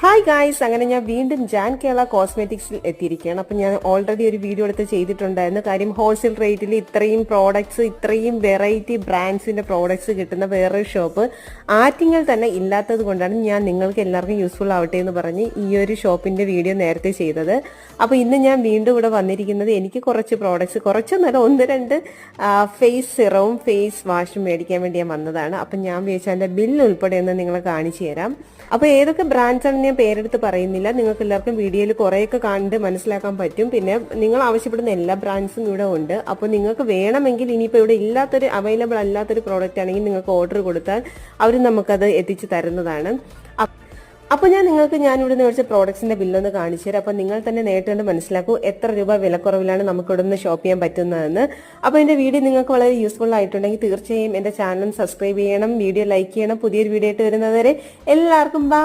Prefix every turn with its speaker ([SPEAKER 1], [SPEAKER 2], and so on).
[SPEAKER 1] Hi guys, അങ്ങനെ ഞാൻ വീണ്ടും ജാൻ കേരള കോസ്മെറ്റിക്സിൽ എത്തിയിരിക്കുകയാണ്. അപ്പം ഞാൻ ഓൾറെഡി ഒരു വീഡിയോ എടുത്ത് ചെയ്തിട്ടുണ്ടായിരുന്നു. കാര്യം ഹോൾസെയിൽ റേറ്റിൽ ഇത്രയും പ്രോഡക്ട്സ്, ഇത്രയും വെറൈറ്റി ബ്രാൻഡ്സിന്റെ പ്രോഡക്ട്സ് കിട്ടുന്ന വേറൊരു ഷോപ്പ് ആറ്റിങ്ങൽ തന്നെ ഇല്ലാത്തത് കൊണ്ടാണ് ഞാൻ നിങ്ങൾക്ക് എല്ലാവർക്കും യൂസ്ഫുൾ ആവട്ടെ എന്ന് പറഞ്ഞ് ഈ ഒരു ഷോപ്പിന്റെ വീഡിയോ നേരത്തെ ചെയ്തത്. അപ്പോൾ ഇന്ന് ഞാൻ വീണ്ടും ഇവിടെ വന്നിരിക്കുന്നത് എനിക്ക് കുറച്ച് പ്രോഡക്ട്സ്, കുറച്ചൊന്നല്ല, ഒന്ന് രണ്ട് ഫേസ് സിറവും ഫേസ് വാഷും മേടിക്കാൻ വേണ്ടി ഞാൻ വന്നതാണ്. അപ്പം ഞാൻ വിചാരിച്ചു അതിന്റെ ബില്ല് ഉൾപ്പെടെ ഒന്ന് നിങ്ങളെ കാണിച്ചു തരാം. അപ്പോൾ ഏതൊക്കെ ബ്രാൻഡ്സ് ആണ് ഞാൻ പേരെടുത്ത് പറയുന്നില്ല, നിങ്ങൾക്ക് എല്ലാവർക്കും വീഡിയോയിൽ കുറേയൊക്കെ കണ്ട് മനസ്സിലാക്കാൻ പറ്റും. പിന്നെ നിങ്ങൾ ആവശ്യപ്പെടുന്ന എല്ലാ ബ്രാൻഡ്സും ഇവിടെ ഉണ്ട്. അപ്പോൾ നിങ്ങൾക്ക് വേണമെങ്കിൽ ഇനിയിപ്പോൾ ഇവിടെ ഇല്ലാത്തൊരു അവൈലബിൾ അല്ലാത്തൊരു പ്രോഡക്റ്റ് ആണെങ്കിൽ നിങ്ങൾക്ക് ഓർഡർ കൊടുത്താൽ അവർ നമുക്കത് എത്തിച്ചു തരുന്നതാണ്. അപ്പോൾ ഞാനിവിടെ മേടിച്ച പ്രോഡക്ട്സിന്റെ ബില്ലൊന്ന് കാണിച്ചു തരാം. അപ്പോൾ നിങ്ങൾ തന്നെ നേരിട്ട് കണ്ട് മനസ്സിലാക്കൂ എത്ര രൂപ വിലക്കുറവിലാണ് നമുക്ക് ഇവിടെ നിന്ന് ഷോപ്പ് ചെയ്യാൻ പറ്റുന്നതെന്ന്. അപ്പോൾ എൻ്റെ വീഡിയോ നിങ്ങൾക്ക് വളരെ യൂസ്ഫുൾ ആയിട്ടുണ്ടെങ്കിൽ തീർച്ചയായും എൻ്റെ ചാനൽ സബ്സ്ക്രൈബ് ചെയ്യണം, വീഡിയോ ലൈക്ക് ചെയ്യണം. പുതിയൊരു വീഡിയോ ആയിട്ട് വരുന്നതുവരെ എല്ലാവർക്കും ബൈ.